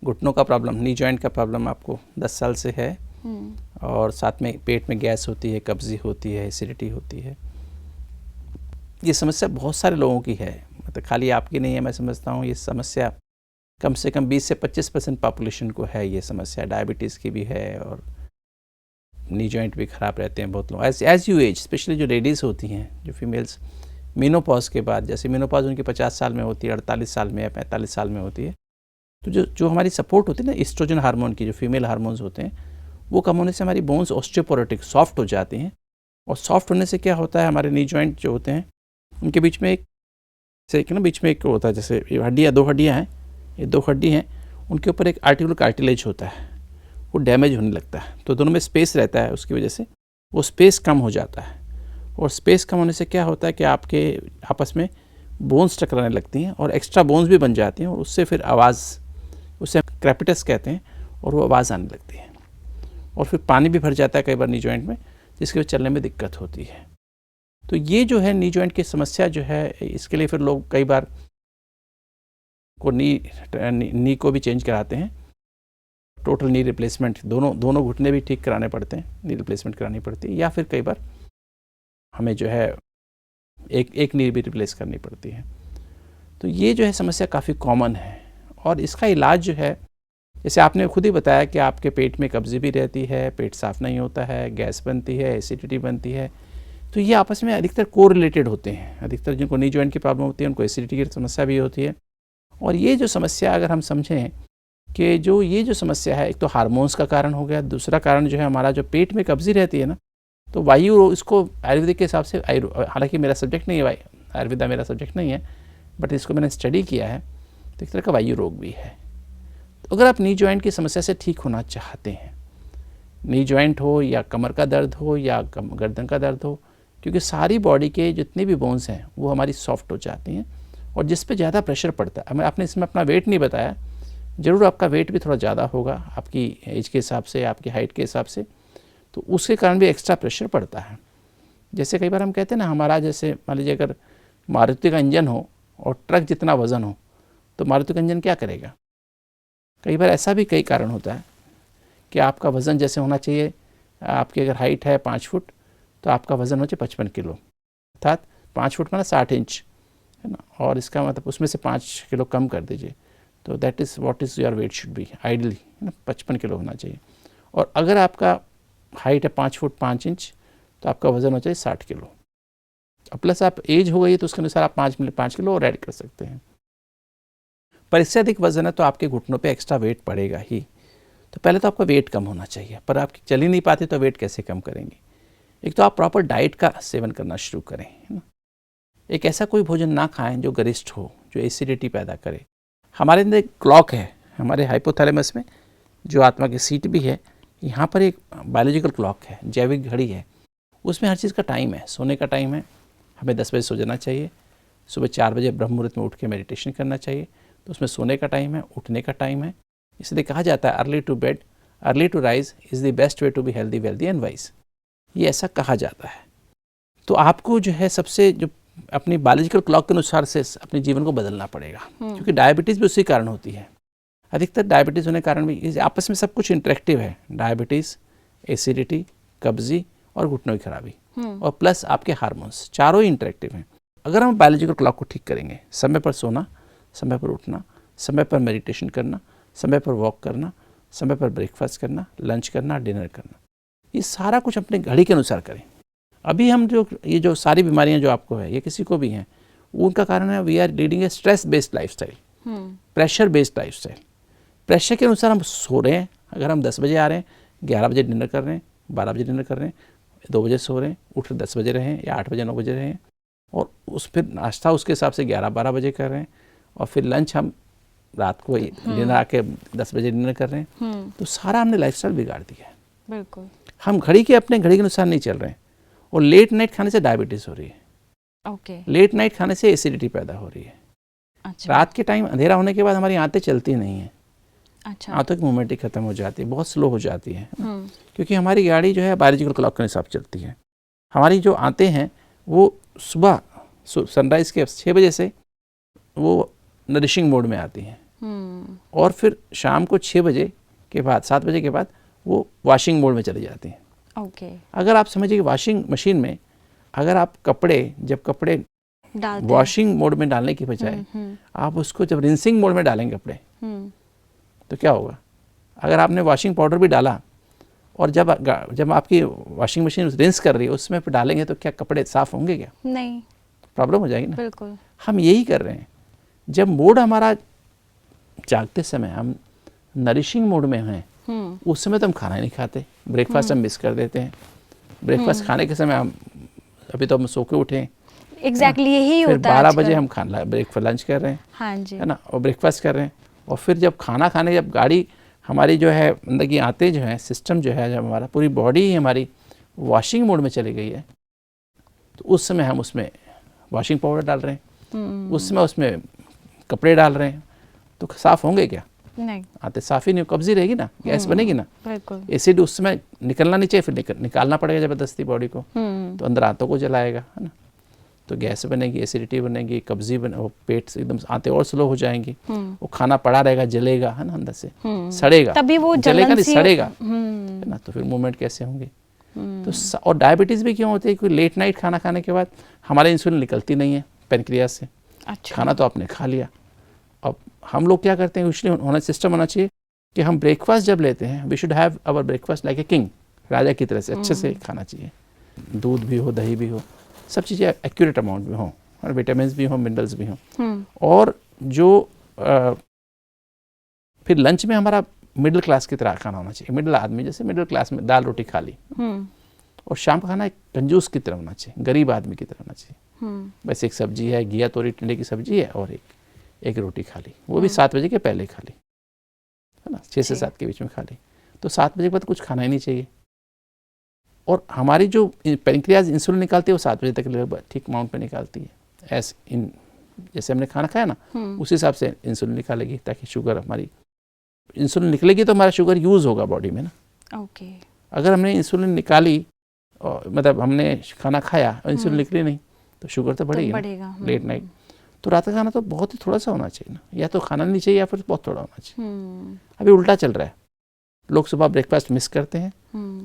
घुटनों का problem, knee joint का प्रॉब्लम आपको 10 साल से है, और साथ में पेट में गैस होती है, कब्जी होती है, एसिडिटी होती है। ये समस्या बहुत सारे लोगों की है, मतलब खाली आपकी नहीं है। मैं समझता हूँ ये समस्या कम से कम 20 से 25% पॉपुलेशन को है ये समस्या। डायबिटीज़ की भी है और नी जॉइंट भी ख़राब रहते हैं बहुत लोग एज यू एज, स्पेशली जो लेडीज़ होती हैं, जो फीमेल्स मेनोपॉज के बाद, जैसे मेनोपॉज उनकी 50 साल में होती है, 48 साल में या 45 साल में होती है, तो जो हमारी सपोर्ट होती है ना एस्ट्रोजन हार्मोन की, जो फीमेल हार्मोन्स होते हैं, वो कम होने से हमारी बोन्स ऑस्टियोपोरोटिक सॉफ्ट हो जाती हैं। और सॉफ्ट होने से क्या होता है, हमारे नी जॉइंट जो होते हैं उनके बीच में बीच में एक होता है, जैसे हड्डियाँ, 2 हड्डियाँ हैं, ये 2 हड्डी हैं, उनके ऊपर एक आर्टिकुलर कार्टिलेज होता है, वो डैमेज होने लगता है, तो दोनों में स्पेस रहता है, उसकी वजह से वो स्पेस कम हो जाता है। और स्पेस कम होने से क्या होता है कि आपके आपस में बोन्स टकराने लगती हैं और एक्स्ट्रा बोन्स भी बन जाती हैं, और उससे फिर आवाज़, उसे क्रेपिटस कहते हैं, और वो आवाज़ आने लगती है। और फिर पानी भी भर जाता है कई बार नी जॉइंट में, जिसकी वजह चलने में दिक्कत होती है। तो ये जो है नी जॉइंट की समस्या जो है, इसके लिए फिर लोग कई बार को नी को भी चेंज कराते हैं, टोटल नी रिप्लेसमेंट, दोनों घुटने भी ठीक कराने पड़ते हैं, नी रिप्लेसमेंट करानी पड़ती है, या फिर कई बार हमें जो है एक नी भी रिप्लेस करनी पड़ती है। तो ये जो है समस्या काफ़ी कॉमन है, और इसका इलाज जो है, जैसे आपने खुद ही बताया कि आपके पेट में कब्जी भी रहती है, पेट साफ़ नहीं होता है, गैस बनती है, एसिडिटी बनती है, तो ये आपस में अधिकतर कोरिलेटेड होते हैं। अधिकतर जिनको नी जॉइंट की प्रॉब्लम होती है उनको एसिडिटी की समस्या भी होती है। और ये जो समस्या अगर हम समझें कि ये जो समस्या है, एक तो हार्मोन्स का कारण हो गया, दूसरा कारण जो है हमारा जो पेट में कब्जी रहती है ना, तो वायु, इसको आयुर्वेदिक के हिसाब से, हालांकि मेरा सब्जेक्ट नहीं है, आयुर्वेदा मेरा सब्जेक्ट नहीं है, बट इसको मैंने स्टडी किया है, तो एक तरह का वायु रोग भी है। तो अगर आप नी जॉइंट की समस्या से ठीक होना चाहते हैं, नी जॉइंट हो या कमर का दर्द हो या गर्दन का दर्द हो, क्योंकि सारी बॉडी के जितने भी बोन्स हैं वो हमारी सॉफ्ट हो जाती हैं, और जिस पे ज़्यादा प्रेशर पड़ता है, आपने इसमें अपना वेट नहीं बताया, ज़रूर आपका वेट भी थोड़ा ज़्यादा होगा आपकी एज के हिसाब से, आपकी हाइट के हिसाब से, तो उसके कारण भी एक्स्ट्रा प्रेशर पड़ता है। जैसे कई बार हम कहते हैं ना, हमारा जैसे मान लीजिए अगर मारुति का इंजन हो और ट्रक जितना वज़न हो, तो मारुति का इंजन क्या करेगा। कई बार ऐसा भी कई कारण होता है कि आपका वज़न जैसे होना चाहिए, आपकी अगर हाइट है 5 फुट, तो आपका वज़न हो चाहिए 55 किलो, अर्थात 5 फुट माना 60 इंच है ना, और इसका मतलब उसमें से 5 किलो कम कर दीजिए, तो that is what is your weight should be ideally, है ना, 55 किलो होना चाहिए। और अगर आपका हाइट है 5 फुट 5 इंच, तो आपका वज़न हो चाहिए 60 किलो। अब प्लस आप एज हो गई है, तो उसके अनुसार आप 5 किलो और ऐड कर सकते हैं। पर इससे अधिक वज़न है तो आपके घुटनों पे एक्स्ट्रा वेट पड़ेगा ही। तो पहले तो आपका वेट कम होना चाहिए, पर आप चल ही नहीं पाते तो वेट कैसे कम करेंगे। एक तो आप प्रॉपर डाइट का सेवन करना शुरू करें, है ना। एक ऐसा कोई भोजन ना खाएं जो गरिष्ठ हो, जो एसिडिटी पैदा करे। हमारे अंदर एक क्लॉक है, हमारे हाइपोथैलेमस में जो आत्मा की सीट भी है, यहाँ पर एक बायोलॉजिकल क्लॉक है, जैविक घड़ी है, उसमें हर चीज़ का टाइम है। सोने का टाइम है, हमें 10 बजे सो जाना चाहिए, सुबह 4 बजे ब्रह्म मुहूर्त में उठ के मेडिटेशन करना चाहिए, तो उसमें सोने का टाइम है, उठने का टाइम है। इसलिए कहा जाता है early to bed early to rise is the best way to be healthy wealthy and wise, ये ऐसा कहा जाता है। तो आपको जो है सबसे जो अपनी बायोलॉजिकल क्लॉक के अनुसार से अपने जीवन को बदलना पड़ेगा, क्योंकि डायबिटीज़ भी उसी कारण होती है। अधिकतर डायबिटीज़ होने के कारण भी आपस में सब कुछ इंटरेक्टिव है, डायबिटीज़, एसिडिटी, कब्जी और घुटनों की खराबी, और प्लस आपके हार्मोन्स, चारों ही इंटरेक्टिव हैं। अगर हम बायोलॉजिकल क्लॉक को ठीक करेंगे, समय पर सोना, समय पर उठना, समय पर मेडिटेशन करना, समय पर वॉक करना, समय पर ब्रेकफास्ट करना, लंच करना, डिनर करना, ये सारा कुछ अपने घड़ी के अनुसार करें। अभी हम ये जो सारी बीमारियां जो आपको है, ये किसी को भी हैं, उनका कारण है we are leading a stress based lifestyle, pressure based lifestyle. Pressure के अनुसार हम सो रहे हैं। अगर हम 10 बजे आ रहे हैं, 11 बजे डिनर कर रहे हैं, 12 बजे डिनर कर रहे हैं, 2 बजे सो रहे हैं, उठ 10 बजे रहे हैं या 8 बजे 9 बजे रहे हैं, और फिर नाश्ता उसके हिसाब से 11-12 बजे कर रहे हैं, और फिर लंच हम रात को डिनर आके 10 बजे डिनर कर रहे हैं, तो सारा हमने लाइफस्टाइल बिगाड़ दिया है। बिल्कुल, हम अपने घड़ी के अनुसार नहीं चल रहे हैं, और लेट नाइट खाने से डायबिटीज़ हो रही है, लेट नाइट खाने से एसिडिटी पैदा हो रही है। अच्छा। रात के टाइम अंधेरा होने के बाद हमारी आंतें चलती नहीं हैं। अच्छा। आंतों की मूवमेंट ही खत्म हो जाती है, बहुत स्लो हो जाती है, क्योंकि हमारी गाड़ी जो है बायोलॉजिकल क्लॉक के हिसाब चलती है। हमारी जो आंतें हैं वो सुबह सनराइज़ के 6 बजे से वो नरिशिंग मोड में आती हैं, और फिर शाम को 6 बजे के बाद 7 बजे के बाद वो वॉशिंग मोड में चली जाती हैं। ओके। अगर आप समझिए कि वॉशिंग मशीन में अगर आप जब कपड़े वॉशिंग मोड में डालने की बजाय आप उसको जब रिंसिंग मोड में डालेंगे कपड़े तो क्या होगा? अगर आपने वॉशिंग पाउडर भी डाला और जब आपकी वॉशिंग मशीन रिंस कर रही है उसमें डालेंगे तो क्या कपड़े साफ होंगे? क्या नहीं, प्रॉब्लम हो जाएगी ना। बिल्कुल। हम यही कर रहे हैं। जब मोड हमारा जागते समय हम नरिशिंग मोड में हैं उस समय तो हम खाना ही नहीं खाते, ब्रेकफास्ट हम मिस कर देते हैं। ब्रेकफास्ट खाने के समय हम अभी तो हम सो के उठे, एग्जैक्टली यही होता है। फिर 12 बजे हम खाना ब्रेकफास्ट लंच कर रहे हैं, हाँ जी, है ना, और ब्रेकफास्ट कर रहे हैं। और फिर जब खाना खाने जब गाड़ी हमारी जो है अंदर की आते जो है सिस्टम जो है जब हमारा पूरी बॉडी ही हमारी वॉशिंग मोड में चली गई है तो उस समय हम उसमें वॉशिंग पाउडर डाल रहे हैं, उस समय उसमें कपड़े डाल रहे हैं तो साफ़ होंगे क्या? नहीं, आते साफ ही नहीं, कब्जी रहेगी ना, गैस बनेगी ना, बिल्कुल। एसिड उस समय निकलना नहीं चाहिए, फिर निकालना पड़ेगा ज़बरदस्ती बॉडी को, तो अंदर आंतों को जलाएगा, है ना, तो गैस बनेगी, एसिडिटी बनेगी, कब्जी वो पेट से एकदम आते और स्लो हो जाएंगी, वो खाना पड़ा रहेगा, जलेगा, है ना, अंदर से सड़ेगा, तभी वो जलेगा नहीं सड़ेगा, है ना, तो फिर मूवमेंट कैसे होंगे? तो और डायबिटीज़ भी क्यों होती है? क्योंकि लेट नाइट खाना खाने के बाद हमारे इंसुलिन निकलती नहीं है पेनक्रियास से। अच्छा। खाना तो आपने खा लिया, अब हम लोग क्या करते हैं, इसलिए होना सिस्टम होना चाहिए कि हम ब्रेकफास्ट जब लेते हैं we should have our breakfast like a king, राजा की तरह से अच्छे से खाना चाहिए। दूध भी हो, दही भी हो, सब चीज़ें एक्यूरेट अमाउंट में हों, और विटामिन भी हों, मिनरल्स भी हों। और जो फिर लंच में हमारा मिडिल क्लास की तरह खाना होना चाहिए। मिडिल आदमी जैसे मिडिल क्लास में दाल रोटी खा ली, और शाम का खाना एक कंजूस की तरह होना चाहिए, गरीब आदमी की तरह होना चाहिए। बस एक सब्जी है, घिया तोरी टिंडे की सब्जी है, और एक रोटी खा ली, वो भी 7 बजे के पहले खा ली, है ना, 6 से 7 के बीच में खा ली। तो 7 बजे के बाद कुछ खाना ही नहीं चाहिए। और हमारी जो पेनक्रियाज इंसुलिन निकालती है वो 7 बजे तक लगभग ठीक अमाउंट में निकालती है। जैसे हमने खाना खाया ना उस हिसाब से इंसुलिन निकालेगी, ताकि शुगर हमारी इंसुलिन निकलेगी तो हमारा शुगर यूज़ होगा बॉडी में ना। ओके। अगर हमने इंसुलिन निकाली और मतलब हमने खाना खाया और इंसुलिन निकली नहीं तो शुगर तो बढ़ेगा लेट नाइट। तो रात का खाना तो बहुत ही थोड़ा सा होना चाहिए ना, या तो खाना नहीं चाहिए या फिर बहुत थोड़ा होना चाहिए। अभी उल्टा चल रहा है, लोग सुबह ब्रेकफास्ट मिस करते हैं,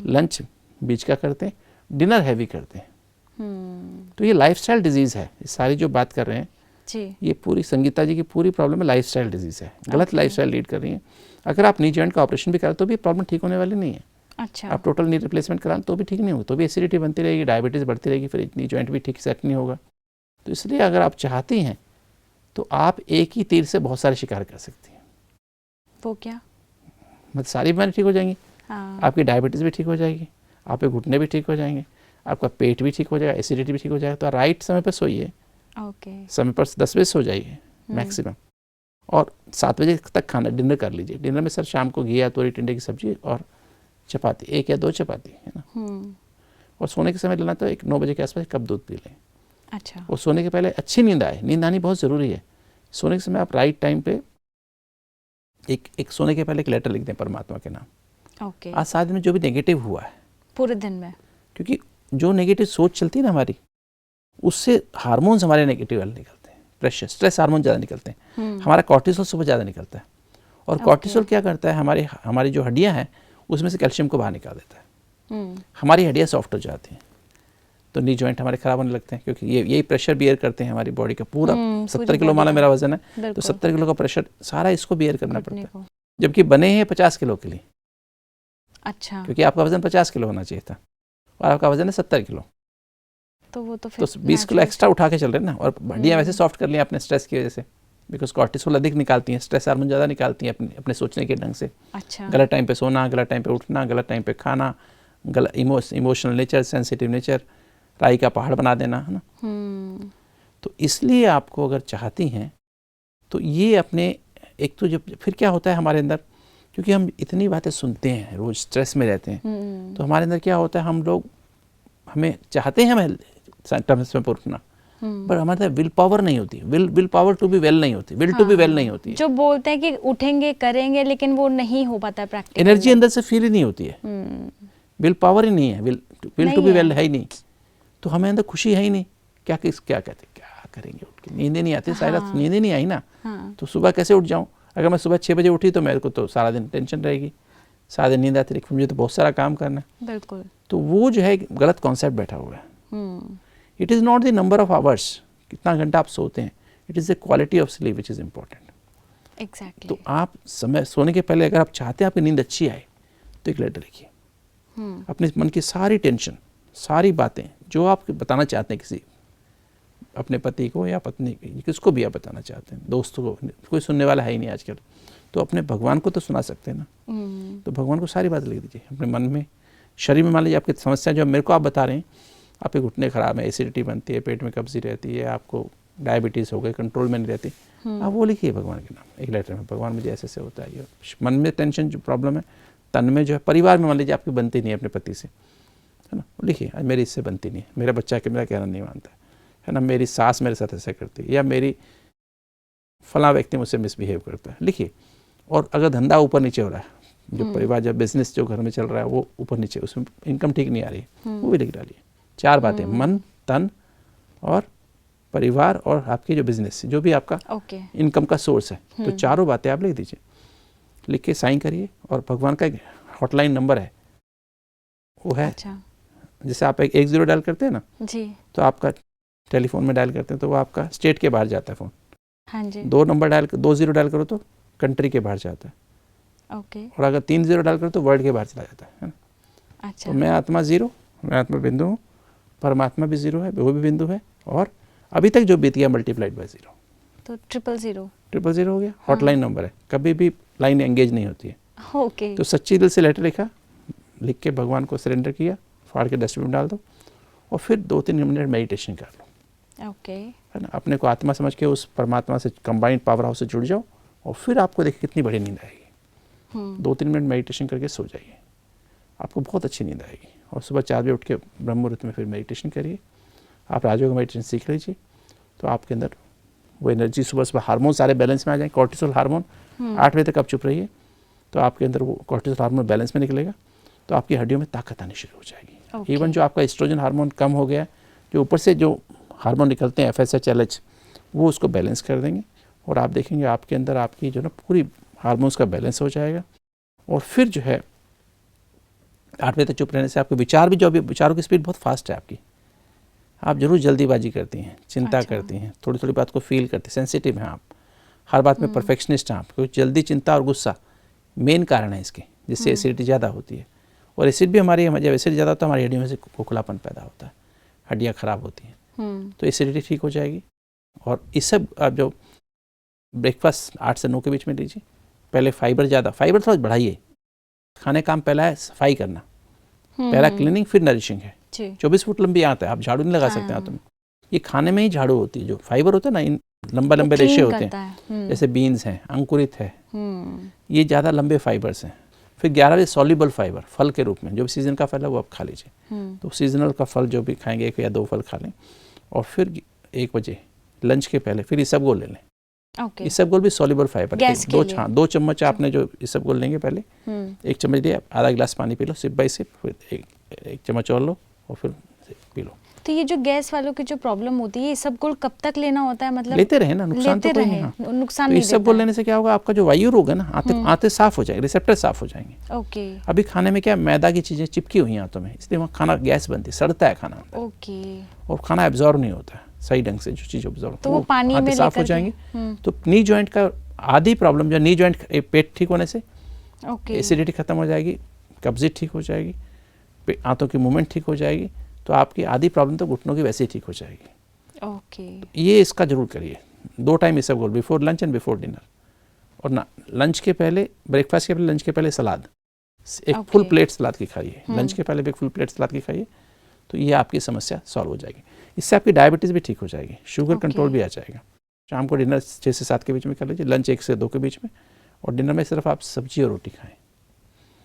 लंच बीच का करते हैं, डिनर हैवी करते हैं। तो ये लाइफस्टाइल डिजीज़ है। सारी जो बात कर रहे हैं जी, ये पूरी संगीता जी की पूरी प्रॉब्लम है, लाइफस्टाइल डिजीज़ है। गलत लाइफस्टाइल लीड कर रही हैं। अगर आप नी जॉइंट का ऑपरेशन भी करें तो भी प्रॉब्लम ठीक होने वाली नहीं है। अच्छा। आप टोटल नी रिप्लेसमेंट कराएं तो भी ठीक नहीं होगा, तो भी एसिडिटी बनती रहेगी, डायबिटीज़ बढ़ती रहेगी, फिर नी जॉइंट भी ठीक सेट नहीं होगा। तो इसलिए अगर आप चाहती हैं तो आप एक ही तीर से बहुत सारे शिकार कर सकती हैं। वो क्या? मतलब सारी बीमारी ठीक हो जाएंगी। हाँ। आपकी डायबिटीज़ भी ठीक हो जाएगी, आपके घुटने भी ठीक हो जाएंगे, आपका पेट भी ठीक हो जाएगा, एसिडिटी भी ठीक हो जाएगा। तो राइट समय पर सोइए, समय पर 10 बजे सो जाइए मैक्सिमम, और 7 बजे तक खाना डिनर कर लीजिए। डिनर में सर शाम को घिया तोरी टिंडे की सब्जी और चपाती, 1 या 2 चपाती, है ना। और सोने के समय लेना तो 9 बजे के आसपास एक कप दूध पी लें। अच्छा। और सोने के पहले अच्छी नींद आए, नींद आनी बहुत ज़रूरी है। सोने के समय आप राइट टाइम पे एक सोने के पहले एक लेटर लिख दें परमात्मा के नाम। ओके। आज 7 दिन में जो भी नेगेटिव हुआ है पूरे दिन में, क्योंकि जो नेगेटिव सोच चलती है ना हमारी, उससे हार्मोन्स हमारे नेगेटिव निकलते हैं, प्रेशर स्ट्रेस हार्मोन ज़्यादा निकलते हैं। हमारा कॉर्टिसोल सुबह ज़्यादा निकलता है, और कॉर्टिसोल क्या करता है, हमारी जो हड्डियाँ हैं उसमें से कैल्शियम को बाहर निकाल देता है। हमारी हड्डियाँ सॉफ्ट हो जाती हैं, तो नी जॉइंट हमारे ख़राब होने लगते हैं, क्योंकि यही प्रेशर बियर करते हैं हमारी बॉडी का। पूरा 70 किलो माना मेरा वजन है, तो 70 किलो का प्रेशर सारा इसको बियर करना पड़ता है, जबकि बने हैं 50 किलो के लिए। अच्छा। क्योंकि आपका वजन 50 किलो होना चाहिए था और आपका वजन है 70 किलो, तो वो तो 20 किलो एक्स्ट्रा उठा के चल रहे हैं ना। और हड्डियाँ वैसे सॉफ्ट कर ली आपने स्ट्रेस की वजह से, बिकॉज कॉर्टिसोल अधिक निकालती हैं, स्ट्रेस हार्मोन ज़्यादा निकालती हैं अपने सोचने के ढंग से। अच्छा। गलत टाइम पे सोना, गलत टाइम पे उठना, गलत टाइम पे खाना, गलत इमोशनल नेचर, सेंसिटिव नेचर, राई का पहाड़ बना देना, है ना। तो इसलिए आपको अगर चाहती हैं तो ये अपने एक तो जब फिर क्या होता है हमारे अंदर, क्योंकि हम इतनी बातें सुनते हैं, रोज़ स्ट्रेस में रहते हैं, तो हमारे अंदर क्या होता है, हमें चाहते हैं हमें टर्म्स में उठना, पर हमारे अंदर विल पावर नहीं होती, will power to be well नहीं होती, विल टू बी वेल नहीं होती है। जो बोलते हैं कि उठेंगे करेंगे, लेकिन वो नहीं हो पाता है प्रैक्टिकल। एनर्जी अंदर से फील ही नहीं होती है, विल पावर ही नहीं है, विल टू बी वेल है ही नहीं, तो हमें अंदर खुशी है ही नहीं। क्या कहते क्या करेंगे उठ के, नींद नहीं आती, सारा नींद नहीं आई ना, तो सुबह कैसे उठ जाऊं? अगर मैं सुबह 6 बजे उठी तो मेरे को तो सारा दिन टेंशन रहेगी, सारा दिन नींद आती रहेगी, मुझे तो बहुत सारा काम करना है। बिल्कुल। तो वो जो है गलत कॉन्सेप्ट बैठा हुआ है। It is not the number of hours, कितना घंटा आप सोते हैं, it is the quality of sleep which is important. Exactly. तो आप समय सोने के पहले अगर आप चाहते हैं आपकी नींद अच्छी आए तो एक लेटर लिखिए, अपने मन की सारी टेंशन, सारी बातें जो आप बताना चाहते हैं किसी अपने पति को या पत्नी को, किसको भी आप बताना चाहते हैं, दोस्तों को, कोई सुनने वाला है ही नहीं आजकल, तो अपने भगवान को तो सुना सकते हैं ना। तो भगवान को सारी बात लिख दीजिए अपने मन में। शरीर में मान लीजिए आपकी समस्या जो मेरे को आप बता रहे हैं, आपके घुटने खराब है, एसिडिटी बनती है, पेट में कब्जी रहती है, आपको डायबिटीज़ हो गई, कंट्रोल में नहीं रहती, आप वो लिखिए भगवान के नाम एक लेटर में, भगवान मुझे ऐसे ऐसे होता है, ये मन में टेंशन जो प्रॉब्लम है, तन में जो है, परिवार में मान लीजिए आपकी बनती नहीं है अपने पति से, है ना, लिखिए आज मेरी इससे बनती नहीं है, मेरा बच्चा मेरा कहना नहीं मानता है ना, मेरी सास मेरे साथ ऐसा करती है, या मेरी फला व्यक्ति मुझसे मिसबिहेव करता है, लिखिए। और अगर धंधा ऊपर नीचे हो रहा है, जो परिवार जब बिजनेस जो घर में चल रहा है वो ऊपर नीचे, उसमें इनकम ठीक नहीं आ रही है, वो भी लिख डालिए। 4 बातें, मन, तन और परिवार और आपकी जो बिजनेस, जो भी आपका इनकम का सोर्स है, तो चारों बातें आप लिख दीजिए, लिख के साइन करिए। और भगवान का एक हॉटलाइन नंबर है, वो है, अच्छा। जैसे आप 10 डायल करते हैं ना जी, तो आपका टेलीफोन में डायल करते हैं तो वो आपका स्टेट के बाहर जाता है फ़ोन। हाँ जी। 2 डायल करो तो कंट्री के बाहर जाता है। ओके। और अगर 3 0 डायल करो तो वर्ल्ड के बाहर चला जाता है ना। अच्छा। तो मैं आत्मा 0, मैं आत्मा बिंदु हूँ, परमात्मा भी 0 है, वो भी बिंदु है, और अभी तक जो बीत गया मल्टीप्लाइड बाय 0, तो 000 000 हो गया। हॉटलाइन नंबर है, कभी भी लाइन एंगेज नहीं होती है। ओके। तो सच्ची दिल से लेटर लिखा, लिख के भगवान को सरेंडर किया, फाड़ के डस्टबिन डाल दो, और फिर 2-3 मिनट मेडिटेशन कर लो। ओके। है ना, अपने को आत्मा समझ के उस परमात्मा से कंबाइंड पावर हाउस से जुड़ जाओ, और फिर आपको देखिए कितनी बड़ी नींद आएगी। 2-3 मिनट मेडिटेशन करके सो जाइए, आपको बहुत अच्छी नींद आएगी। और सुबह 4 बजे उठ के ब्रह्म मुहूर्त में फिर मेडिटेशन करिए। आप राजयोग मेडिटेशन सीख लीजिए, तो आपके अंदर वो एनर्जी, सुबह हार्मोन सारे बैलेंस में आ जाएंगे। कॉर्टिसोल हार्मोन 8 बजे तक आप चुप रहिए, तो आपके अंदर वो कॉर्टिसोल हार्मोन बैलेंस में निकलेगा, तो आपकी हड्डियों में ताकत आनी शुरू हो जाएगी। इवन जो आपका एस्ट्रोजन हार्मोन कम हो गया, जो ऊपर से जो हार्मोन निकलते हैं FSH LH, वो उसको बैलेंस कर देंगे, और आप देखेंगे आपके अंदर आपकी जो ना पूरी हार्मोन्स का बैलेंस हो जाएगा। और फिर जो है 8 बजे तक चुप रहने से आपके विचार भी, जो अभी विचारों की स्पीड बहुत फास्ट है आपकी, आप जरूर जल्दीबाजी करती हैं, चिंता करती हैं, थोड़ी थोड़ी बात को फील करती हैं, सेंसिटिव हैं आप, हर बात में परफेक्शनिस्ट हैं आप, क्योंकि जल्दी चिंता और गुस्सा मेन कारण है इसके, जिससे एसिडिटी ज़्यादा होती है। और एसिड भी हमारी, जब एसिड ज़्यादा होता है हमारी हड्डियों में से खोखलापन पैदा होता है, हड्डियाँ ख़राब होती हैं, तो एसिडिटी ठीक हो जाएगी। और इस सब आप जो ब्रेकफास्ट 8 से 9 के बीच में लीजिए। पहले फाइबर ज़्यादा, फाइबर थोड़ा बढ़ाइए। खाने काम पहला है सफाई करना, पहला क्लीनिंग, फिर नरिशिंग है। 24 फुट लंबी आंत है, आप झाड़ू नहीं लगा सकते हाथों में, ये खाने में ही झाड़ू होती है। जो फाइबर होता है ना, इन लंबे लंबे रेशे होते हैं, जैसे बीन्स हैं, अंकुरित है, ये ज़्यादा लंबे फाइबर्स हैं। फिर 11 बजे सॉल्युबल फाइबर फल के रूप में, जो भी सीजन का फल है वो आप खा लीजिए। तो सीजनल का फल जो भी खाएंगे 1 या 2 फल खा लें। और फिर 1 बजे लंच के पहले फिर इसबगोल ले लें। इसबगोल भी सॉल्युबल फाइबर है। 2 चम्मच आपने जो इसबगोल लेंगे, पहले 1 चम्मच लिए, आधा गिलास पानी पी लो सिप बाई सिप, फिर 1 चम्मच और लो और फिर पी लो। तो ये जो गैस वालों की जो प्रॉब्लम होती है, इसबगोल कब तक लेना होता है? मतलब लेते रहे ना, नुकसान तो कोई नहीं। नुकसान नहीं। इसबगोल लेने से क्या होगा, आपका जो वायु रोग है ना, आंतें साफ हो जाएंगे, रिसेप्टर साफ हो जाएंगे। ओके। अभी खाने में क्या मैदा की चीजें चिपकी हुई हैं आंतों में, इसलिए वहाँ खाना गैस बनती है, सड़ता है खाना। ओके। और खाना एब्जॉर्ब नहीं होता है सही ढंग से, जो चीज एब्जॉर्ब, तो वो पानी में साफ हो जाएंगे। तो नी जॉइंट का आधी प्रॉब्लम, जो नी जॉइंट पेट ठीक होने से एसिडिटी खत्म हो जाएगी, कब्जियत ठीक हो जाएगी, आंतों की मूवमेंट ठीक हो जाएगी, तो आपकी आधी प्रॉब्लम तो घुटनों की वैसे ही ठीक हो जाएगी। ओके। ये इसका जरूर करिए। 2 time isabgol, before lunch and before dinner. और ना लंच के पहले, ब्रेकफास्ट के पहले, लंच के पहले सलाद, एक फुल प्लेट सलाद की खाइए। लंच के पहले एक फुल प्लेट सलाद की खाइए, तो ये आपकी समस्या सॉल्व हो जाएगी। इससे आपकी डायबिटीज़ भी ठीक हो जाएगी, शुगर कंट्रोल भी आ जाएगा। शाम को डिनर 6 से 7 के बीच में कर लीजिए, लंच 1 से 2 के बीच में, और डिनर में सिर्फ आप सब्जी और रोटी खाएं।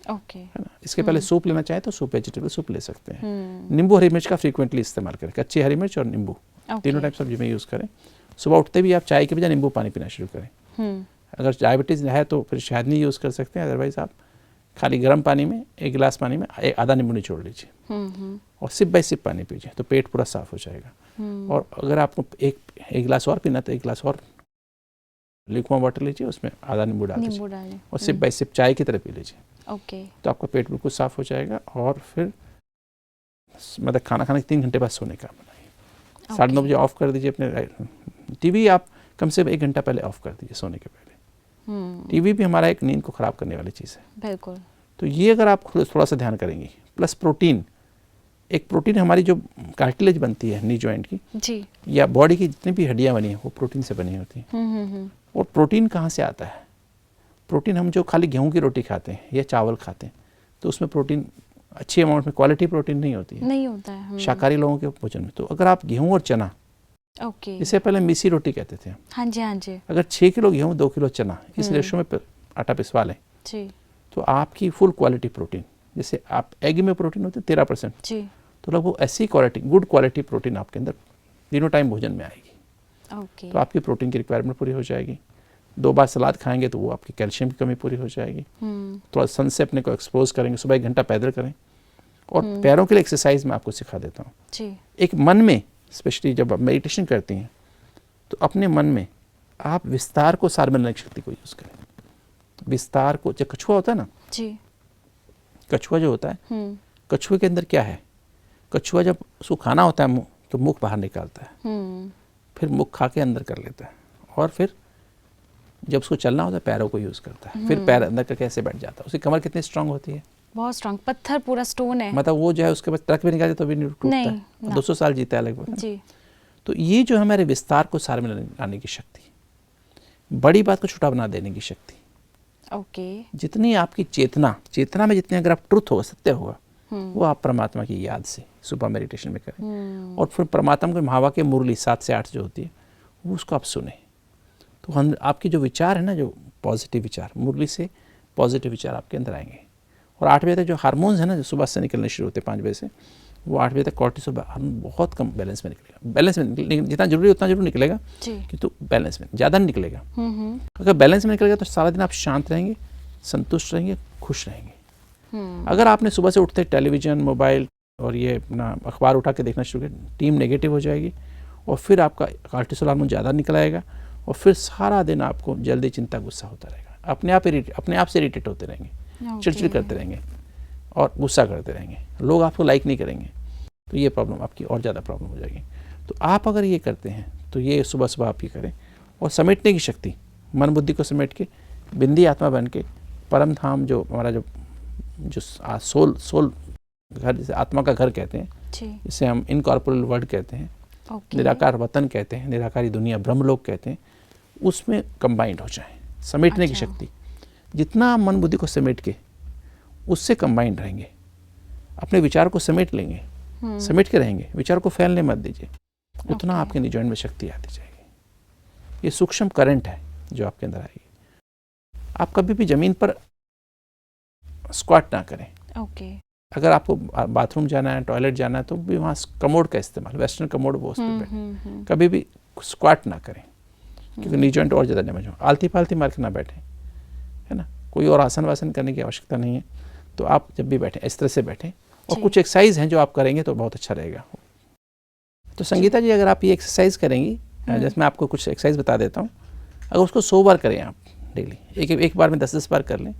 ओके। है ना। इसके पहले सूप लेना चाहे तो सूप, वेजिटेबल सूप ले सकते हैं। नींबू हरी मिर्च का फ्रीक्वेंटली इस्तेमाल करें, कच्ची हरी मिर्च और नींबू, तीनों टाइप सब्जी में यूज़ करें। सुबह उठते भी आप चाय के बजाय नींबू पानी पीना शुरू करें। अगर डायबिटीज़ है तो फिर शहद नहीं यूज़ कर सकते हैं, अदरवाइज आप खाली गर्म पानी में 1 गिलास पानी में आधा नींबू निचोड़ लीजिए और सिप बाई सिप पानी पीजिए, तो पेट पूरा साफ हो जाएगा। और अगर आपको एक गिलास और पीना तो 1 गिलास और लिक्विड वाटर लीजिए, उसमें आधा नींबू डाल नींबू दीजिए डालें। और सिप बाय सिप चाय की तरह पी लीजिए। ओके। तो आपका पेट बिल्कुल साफ हो जाएगा। और फिर मतलब खाना खाने के 3 घंटे बाद सोने का बनाइए। 9:30 बजे ऑफ कर दीजिए अपने टीवी। आप कम से कम 1 घंटा पहले ऑफ कर दीजिए सोने के पहले। टीवी भी हमारा एक नींद को ख़राब करने वाली चीज़ है। बिल्कुल। तो ये अगर आप थोड़ा सा ध्यान करेंगे, प्लस प्रोटीन, एक प्रोटीन हमारी जो कार्टिलेज बनती है नी जॉइंट की जी, या बॉडी की जितनी भी हड्डियाँ बनी हैं वो प्रोटीन से बनी होती हैं। और प्रोटीन कहाँ से आता है? प्रोटीन हम जो खाली गेहूं की रोटी खाते हैं या चावल खाते हैं तो उसमें प्रोटीन अच्छी अमाउंट में, क्वालिटी प्रोटीन नहीं होती है, नहीं होता है शाकाहारी लोगों के भोजन में। तो अगर आप गेहूं और चना, ओके, इससे पहले मिसी रोटी कहते थे, हाँ जी हाँ जी, अगर 6 किलो गेहूं 2 किलो चना इस रेशो में आटा पिसवा लें जी, तो आपकी फुल क्वालिटी प्रोटीन, जैसे आप एग में प्रोटीन होते 13%, जी, तो लगभग ऐसी क्वालिटी, गुड क्वालिटी प्रोटीन आपके अंदर तीनों टाइम भोजन में आएगी। ओके। तो आपकी प्रोटीन की रिक्वायरमेंट पूरी हो जाएगी। 2 बार सलाद खाएंगे तो वो आपकी कैल्शियम की कमी पूरी हो जाएगी। थोड़ा सन से अपने को एक्सपोज करेंगे, सुबह 1 घंटा पैदल करें। और पैरों के लिए एक्सरसाइज मैं आपको सिखा देता हूँ जी। एक मन में, स्पेशली जब आप मेडिटेशन करती हैं तो अपने मन में आप विस्तार को, सार्वजनिक शक्ति को यूज़ करें। विस्तार को, जब कछुआ होता है ना जी, कछुआ जो होता है, कछुए के अंदर क्या है, कछुआ जब उसको खाना होता है मुंह, तो मुख बाहर निकालता है, फिर मुख खा के अंदर कर लेता है, और फिर जब उसको चलना होता है पैरों को यूज़ करता है, फिर पैर अंदर करके ऐसे बैठ जाता है। उसकी कमर कितनी स्ट्रांग होती है, बहुत स्ट्रांग, पत्थर पूरा स्टोन है, मतलब वो जो है उसके बाद ट्रक भी निकाले तो भी नहीं टूटता है, 200 साल जीता है लगभग जी। तो ये जो हमारे विस्तार को सार में लाने की शक्ति, बड़ी बात को छोटा बना देने की शक्ति, ओके, जितनी आपकी चेतना में जितनी अगर आप ट्रुथ होगा, सत्य होगा, वो आप परमात्मा की याद से सुबह मेडिटेशन में करें। और फिर परमात्मा के महावा के मुरली 7 से 8 जो होती है वो उसको आप सुने, तो हम आपकी जो विचार है ना, जो पॉजिटिव विचार, मुरली से पॉजिटिव विचार आपके अंदर आएंगे। और 8 बजे तक जो हार्मोन्स है ना, जो सुबह से निकलने शुरू होते हैं 5 बजे से, वो 8 बजे तक कॉर्टिसोल हार्मोन बहुत कम बैलेंस में निकलेगा। बैलेंस में जितना जरूरी उतना जरूर निकलेगा, किंतु बैलेंस में ज़्यादा नहीं निकलेगा। अगर बैलेंस में निकलेगा तो सारा दिन आप शांत रहेंगे, संतुष्ट रहेंगे, खुश रहेंगे। अगर आपने सुबह से उठते टेलीविज़न, मोबाइल और ये अपना अखबार उठा के देखना शुरू किया, टीम नेगेटिव हो जाएगी और फिर आपका कॉर्टिसोल हार्मोन ज़्यादा निकल आएगा और फिर सारा दिन आपको जल्दी चिंता, गुस्सा होता रहेगा, अपने आप से इरिटेट होते रहेंगे, चिड़चिड़ करते रहेंगे और गुस्सा करते रहेंगे, लोग आपको लाइक नहीं करेंगे, तो ये प्रॉब्लम आपकी और ज़्यादा प्रॉब्लम हो जाएगी। तो आप अगर ये करते हैं तो ये सुबह सुबह आप ये करें। और समेटने की शक्ति, मन बुद्धि को समेट के बिंदी आत्मा बन के परम धाम, जो हमारा जो सोल घर, जिसे आत्मा का घर कहते हैं, जिसे हम इनकॉर्पोरेबल वर्ल्ड कहते हैं, निराकार वतन कहते हैं, निराकारी दुनिया ब्रह्मलोक कहते हैं, उसमें कंबाइंड हो जाए। समेटने की शक्ति, जितना मन बुद्धि को समेट के उससे कंबाइंड रहेंगे, अपने विचार को समेट लेंगे, समेट के रहेंगे, विचार को फैलने मत दीजिए, उतना आपके नी जॉइंट में शक्ति आती जाएगी। ये सूक्ष्म करंट है जो आपके अंदर आएगी। आप कभी भी जमीन पर स्क्वाट ना करें। अगर आपको बाथरूम जाना है, टॉयलेट जाना है, तो भी वहाँ कमोड का इस्तेमाल, वेस्टर्न कमोड, वो उस पर बैठे। कभी भी स्क्वाट ना करें क्योंकि नी जॉइंट और ज़्यादा डैमेज हो। आलती फालती मार के ना बैठें, है ना, कोई और आसन वासन करने की आवश्यकता नहीं है। तो आप जब भी बैठें इस तरह से बैठें, और कुछ एक्सरसाइज हैं जो आप करेंगे तो बहुत अच्छा रहेगा। तो संगीता जी, अगर आप ये एक्सरसाइज करेंगी, जैसे मैं आपको कुछ एक्सरसाइज बता देता हूँ, अगर उसको 100 बार करें आप डेली, एक बार में 10-10 बार कर लें,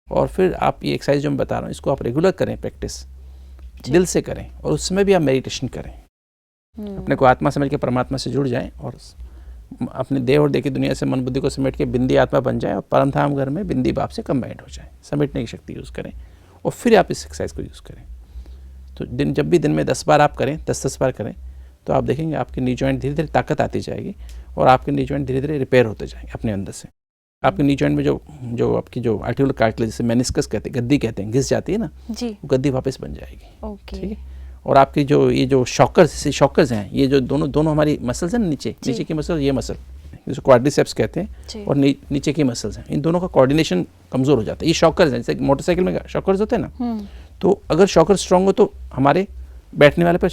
और फिर आप ये एक्सरसाइज जो मैं बता रहा हूँ इसको आप रेगुलर करें, प्रैक्टिस दिल से करें, और उस समय भी आप मेडिटेशन करें, अपने को आत्मा समझ के परमात्मा से जुड़ जाएं और अपने देह और देह की दुनिया से मन बुद्धि को समेट के बिंदी आत्मा बन जाए और परम धाम घर में बिंदी बाप से कंबाइंड हो जाए। समेटने की शक्ति यूज़ करें और फिर आप इस एक्सरसाइज को यूज़ करें। तो जब भी दिन में 10 बार आप करें, 10-10 बार करें, तो आप देखेंगे आपके नी जॉइंट धीरे धीरे ताकत आती जाएगी और आपके नी जॉइंट धीरे धीरे रिपेयर होते जाएंगे अपने अंदर से। आपके नी जॉइंट में जो आपकी जो आर्टिकुलर कार्टिलेज, जिसे मेनिस्कस कहते हैं, गद्दी कहते हैं, घिस जाती है ना जी, वो गद्दी वापस बन जाएगी। ठीक है। और आपकी जो शॉकर्स हैं, ये जो दोनों हमारी मसल्स हैं, नीचे की मसल, ये मसल जिसको क्वाड्रिसेप्स कहते हैं, और नीचे की मसल्स हैं, इन दोनों का कोऑर्डिनेशन कमज़ोर हो जाता है। ये शॉकर्स हैं, जैसे मोटरसाइकिल में शॉकर्स होते हैं ना, तो अगर शॉकर स्ट्रॉन्ग हो तो हमारे बैठने वाले पर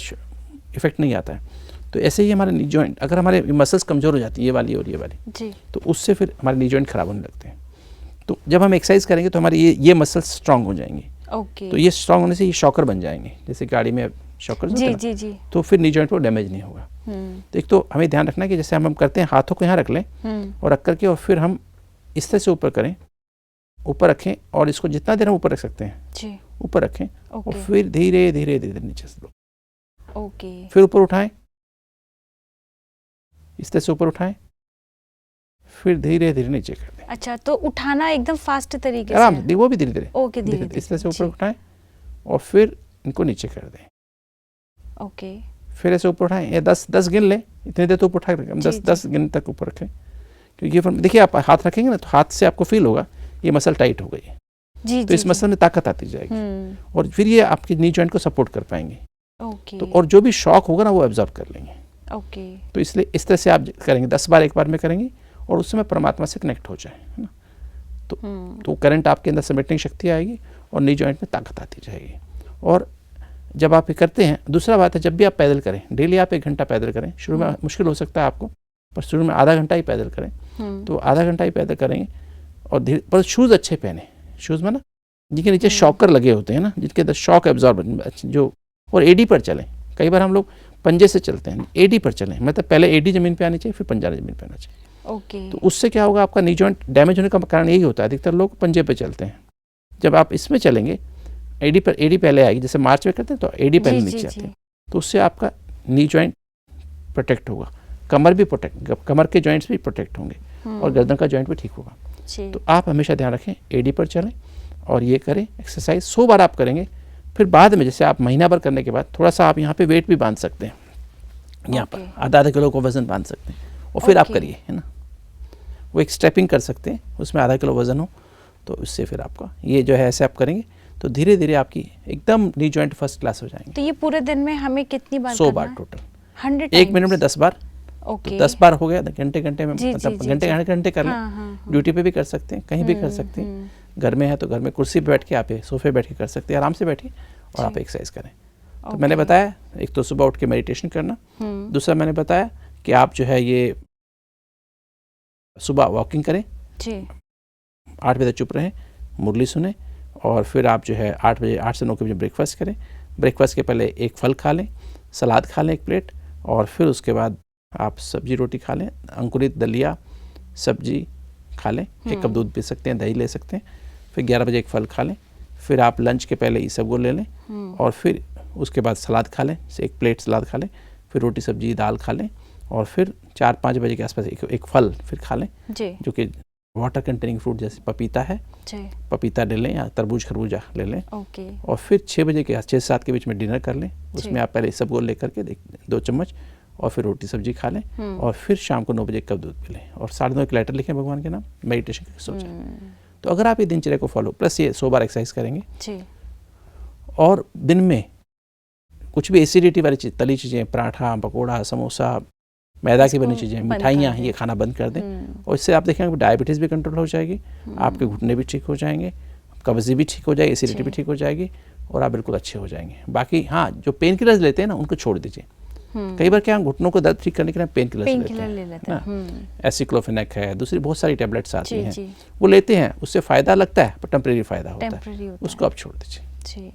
इफेक्ट नहीं आता है। तो ऐसे ही हमारे नी जॉइंट, अगर हमारे मसल्स कमज़ोर हो जाती हैं, ये वाली और ये वाली जी, तो उससे फिर हमारे नी जॉइंट खराब होने लगते हैं। तो जब हम एक्सरसाइज करेंगे तो हमारी ये मसल्स स्ट्रॉन्ग हो जाएंगी। तो ये स्ट्रॉन्ग होने से ये शॉकर बन जाएंगे। जैसे गाड़ी में शॉकर्स जी होते हैं जी ना, जी। तो फिर नी जॉइंट को डैमेज नहीं होगा। तो एक तो हमें ध्यान रखना है कि जैसे हम करते हैं, हाथों को यहाँ रख लें और रख करके और फिर हम इस तरह से ऊपर करें, ऊपर रखें और इसको जितना देर हम ऊपर रख सकते हैं जी। ऊपर रखें और ओके फिर धीरे धीरे धीरे नीचे से लो, ओके फिर ऊपर उठाएं, इस तरह से ऊपर उठाएं, फिर धीरे धीरे नीचे कर दें। अच्छा, तो उठाना एकदम फास्ट तरीके आराम से? से, वो भी धीरे धीरे ओके, धीरे इस तरह से ऊपर जी। उठाएं और फिर इनको नीचे कर दें। ओके फिर ऐसे ऊपर उठाएं, ये 10 गिन लें, इतने देर तो ऊपर उठा रखें, जी, 10 गिन तक ऊपर रखें, क्योंकि देखिए आप हाथ रखेंगे ना तो हाथ से आपको फील होगा ये मसल टाइट हो गई है, जी तो जी इस मसल में ताकत आती जाएगी और फिर ये आपकी नी जॉइंट को सपोर्ट कर पाएंगे। ओके तो और जो भी शॉक होगा ना वो एब्जॉर्ब कर लेंगे। ओके तो इसलिए इस तरह से आप करेंगे, 10 बार एक बार में करेंगे और उस समय परमात्मा से कनेक्ट हो जाए, है ना। तो करंट आपके अंदर समेटने की शक्ति आएगी और नी जॉइंट में ताकत आती जाएगी। और जब आप ये करते हैं, दूसरा बात है जब भी आप पैदल करें, डेली आप 1 घंटा पैदल करें। शुरू में मुश्किल हो सकता है आपको, पर शुरू में आधा घंटा ही पैदल करें, तो आधा घंटा ही पैदल करेंगे और धीरे, पर शूज़ अच्छे पहने, शूज़ में ना जिनके नीचे शॉकर लगे होते हैं ना, जिनके अंदर शॉक एब्जॉर्ब जो, और एडी पर चलें। कई बार हम लोग पंजे से चलते हैं, एडी पर चलें, मतलब पहले एडी ज़मीन पे आनी चाहिए फिर पंजा ज़मीन पे आना चाहिए। ओके तो उससे क्या होगा, आपका नी जॉइंट डैमेज होने का कारण यही होता है, अधिकतर लोग पंजे पे चलते हैं। जब आप इसमें चलेंगे, एडी पहले आएगी, जैसे मार्च में करते हैं तो एडी पहले जी, नीचे जी, आते जी। हैं, तो उससे आपका नी जॉइंट प्रोटेक्ट होगा, कमर भी प्रोटेक्ट, कमर के जॉइंट्स भी प्रोटेक्ट होंगे और गर्दन का जॉइंट भी ठीक होगा। जी तो आप हमेशा ध्यान रखें, एडी पर चलें और ये करें एक्सरसाइज 100 बार आप करेंगे। फिर बाद में जैसे आप महीना भर करने के बाद थोड़ा सा आप यहाँ पे वेट भी बांध सकते हैं, यहाँ पर ओके। आधा किलो का वजन बांध सकते हैं और फिर आप ओके। करिए, है ना। वो एक स्टेपिंग कर सकते हैं, उसमें आधा किलो वजन हो, तो उससे फिर आपका ये जो है ऐसे आप करेंगे तो धीरे धीरे आपकी एकदम नी जॉइंट फर्स्ट क्लास हो जाएंगे। तो ये पूरे दिन में हमें कितनी बार 100 करना बार है? टोटल, 100 1 मिनट में 10 बार, ओके तो 10 बार हो गया, घंटे में, जी, मतलब जी, घंटे जी। घंटे कर लें। हाँ, हाँ, हाँ। ड्यूटी पे भी कर सकते हैं, कहीं भी कर सकते हैं, घर में है तो घर में कुर्सी पे बैठ के, आप सोफे बैठ के कर सकते हैं, आराम से बैठिए और आप एक्सरसाइज करें। तो मैंने बताया, एक तो सुबह उठ के मेडिटेशन करना, दूसरा मैंने बताया कि आप जो है ये सुबह वॉकिंग करें, जी 8 बजे तक चुप रहें, मुरली सुने और फिर आप जो है 8 से 9 के बजे ब्रेकफास्ट करें। ब्रेकफास्ट के पहले एक फल खा लें, सलाद खा लें 1 प्लेट, और फिर उसके बाद आप सब्जी रोटी खा लें, अंकुरित दलिया सब्जी खा लें, 1 कप दूध पी सकते हैं, दही ले सकते हैं, फिर 11 बजे एक फल खा लें, फिर आप लंच के पहले इसबगोल ले लें और फिर उसके बाद सलाद खा लें, 1 प्लेट सलाद खा लें, फिर रोटी सब्जी दाल खा लें और फिर 4-5 बजे के आसपास एक फल फिर खा लें, जी जो कि वाटर कंटेनिंग फ्रूट जैसे पपीता है, जी पपीता ले लें या तरबूज खरबूजा ले लें, ओके और फिर 6 बजे के 6-7 के बीच में डिनर कर लें। उसमें आप पहले इसबगोल लेकर के 2 चम्मच और फिर रोटी सब्जी खा लें और फिर शाम को 9 बजे 1 कप दूध पी लें और 9:30 एक लेटर लिखें भगवान के नाम, मेडिटेशन करके सो जाएं। तो अगर आप ये दिनचर्या को फॉलो प्लस ये 100 बार एक्सरसाइज करेंगे जी और दिन में कुछ भी एसिडिटी वाली चीज़, तली चीज़ें, पराठा, पकोड़ा, समोसा, मैदा की बनी चीज़ें, मिठाइयाँ, ये खाना बंद कर दें और इससे आप देखेंगे डायबिटीज़ भी कंट्रोल हो जाएगी, आपके घुटने भी ठीक हो जाएंगे, कब्ज़ी भी ठीक हो जाएगी, एसिडिटी भी ठीक हो जाएगी और आप बिल्कुल अच्छे हो जाएंगे। बाकी हाँ, जो पेन किलर्स लेते हैं ना उनको छोड़ दीजिए। कई बार क्या घुटनों को दर्द ठीक करने के लिए पेन किलर्स ले लेते हैं, एसिक्लोफेनेक है, दूसरी बहुत सारी टैबलेट्स आती जी, हैं, जी। वो लेते हैं, उससे फ़ायदा लगता है पर टेम्परेरी फ़ायदा होता है, टेम्परेरी होता उसको आप छोड़ दीजिए। जी